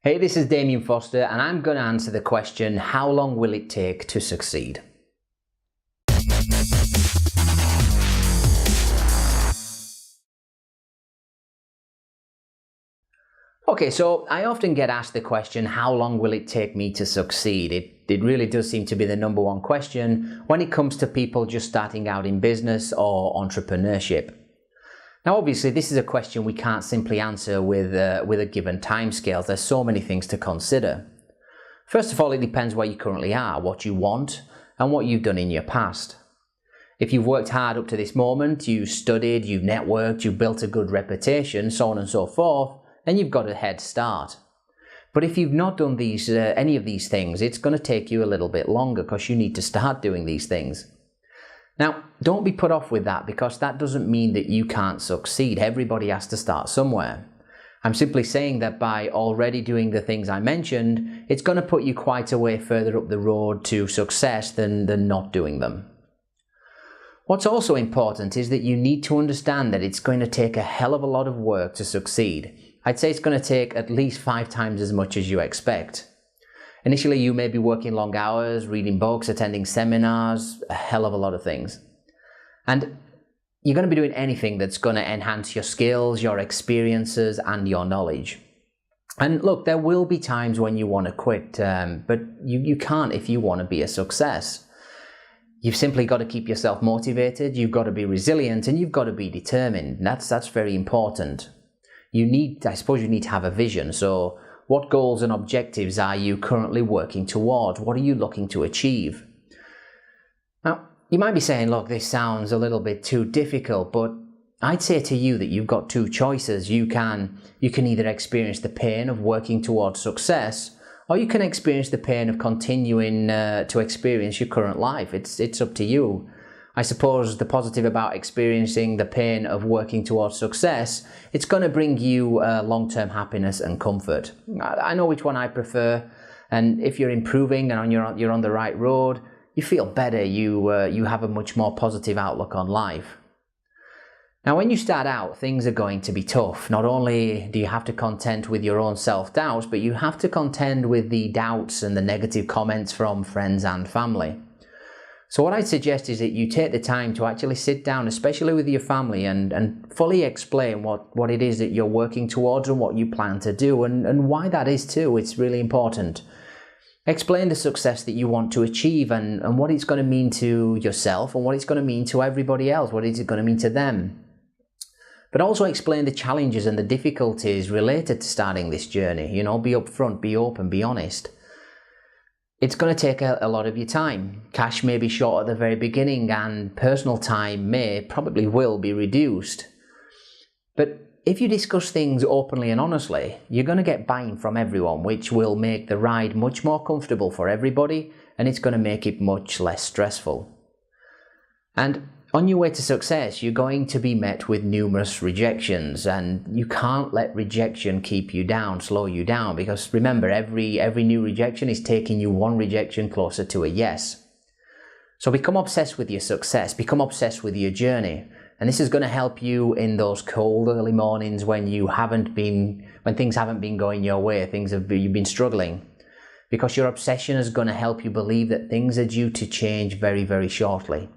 Hey, this is Damian Foster, and I'm going to answer the question, how long will it take to succeed? Okay, so I often get asked the question, how long will it take me to succeed? It really does seem to be the number one question when it comes to people just starting out in business or entrepreneurship. Now, obviously, this is a question we can't simply answer with a given timescale. There's so many things to consider. First of all, it depends where you currently are, what you want, and what you've done in your past. If you've worked hard up to this moment, you studied, you've networked, you've built a good reputation, so on and so forth, then you've got a head start. But if you've not done any of these things, it's going to take you a little bit longer because you need to start doing these things. Now, don't be put off with that, because that doesn't mean that you can't succeed. Everybody has to start somewhere. I'm simply saying that by already doing the things I mentioned, it's going to put you quite a way further up the road to success than not doing them. What's also important is that you need to understand that it's going to take a hell of a lot of work to succeed. I'd say it's going to take at least 5 times as much as you expect. Initially, you may be working long hours, reading books, attending seminars, a hell of a lot of things. And you're going to be doing anything that's going to enhance your skills, your experiences, and your knowledge. And look, there will be times when you want to quit, but you can't if you want to be a success. You've simply got to keep yourself motivated, you've got to be resilient, and you've got to be determined. That's very important. I suppose you need to have a vision. So what goals and objectives are you currently working towards? What are you looking to achieve? Now, you might be saying, look, this sounds a little bit too difficult, but I'd say to you that you've got 2 choices. You can either experience the pain of working towards success, or you can experience the pain of continuing to experience your current life. It's up to you. I suppose the positive about experiencing the pain of working towards success, it's going to bring you long-term happiness and comfort. I know which one I prefer, and if you're improving and you're on the right road, you feel better, you have a much more positive outlook on life. Now, when you start out, things are going to be tough. Not only do you have to contend with your own self-doubts, but you have to contend with the doubts and the negative comments from friends and family. So what I'd suggest is that you take the time to actually sit down, especially with your family, and fully explain what it is that you're working towards and what you plan to do, and why that is too. It's really important. Explain the success that you want to achieve and what it's going to mean to yourself and what it's going to mean to everybody else. What is it going to mean to them? But also explain the challenges and the difficulties related to starting this journey. Be upfront, be open, be honest. It's going to take a lot of your time. Cash may be short at the very beginning, and personal time probably will be reduced. But if you discuss things openly and honestly, you're going to get buy-in from everyone, which will make the ride much more comfortable for everybody, and it's going to make it much less stressful. And on your way to success, you're going to be met with numerous rejections, and you can't let rejection keep you down, slow you down, because remember, every new rejection is taking you one rejection closer to a yes. So become obsessed with your success, become obsessed with your journey, and this is going to help you in those cold early mornings when things haven't been going your way, you've been struggling, because your obsession is going to help you believe that things are due to change very, very shortly.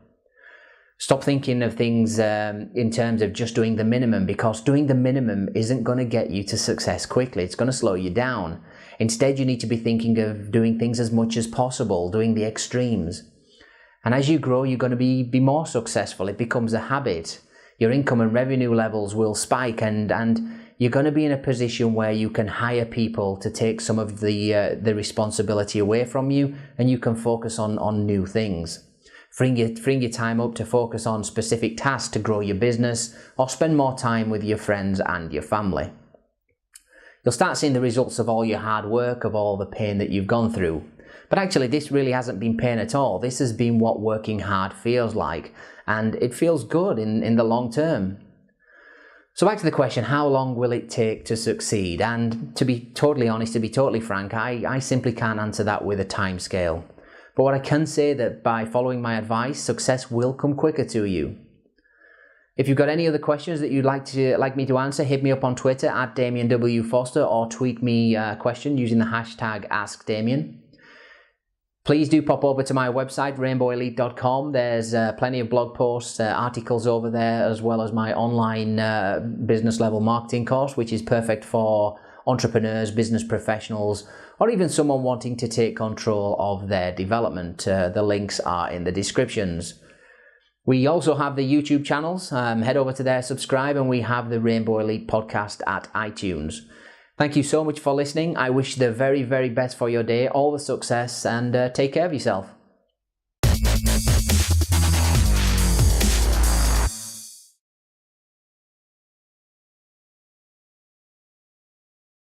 Stop thinking of things in terms of just doing the minimum, because doing the minimum isn't going to get you to success quickly. It's going to slow you down. Instead, you need to be thinking of doing things as much as possible, doing the extremes. And as you grow, you're going to be more successful. It becomes a habit. Your income and revenue levels will spike, and you're going to be in a position where you can hire people to take some of the responsibility away from you, and you can focus on new things. Freeing your time up to focus on specific tasks to grow your business, or spend more time with your friends and your family. You'll start seeing the results of all your hard work, of all the pain that you've gone through. But actually, this really hasn't been pain at all. This has been what working hard feels like, and it feels good in the long term. So back to the question, how long will it take to succeed? And to be totally honest, to be totally frank, I simply can't answer that with a time scale. But what I can say that by following my advice, success will come quicker to you. If you've got any other questions that you'd like me to answer, hit me up on Twitter at Damian W. Foster, or tweet me a question using the hashtag AskDamian. Please do pop over to my website, rainbowelite.com. There's plenty of blog posts, articles over there, as well as my online business level marketing course, which is perfect for entrepreneurs, business professionals, or even someone wanting to take control of their development. The links are in the descriptions. We also have the YouTube channels. Head over to there, subscribe, and we have the Rainbow Elite podcast at iTunes. Thank you so much for listening. I wish the very, very best for your day, all the success, and take care of yourself.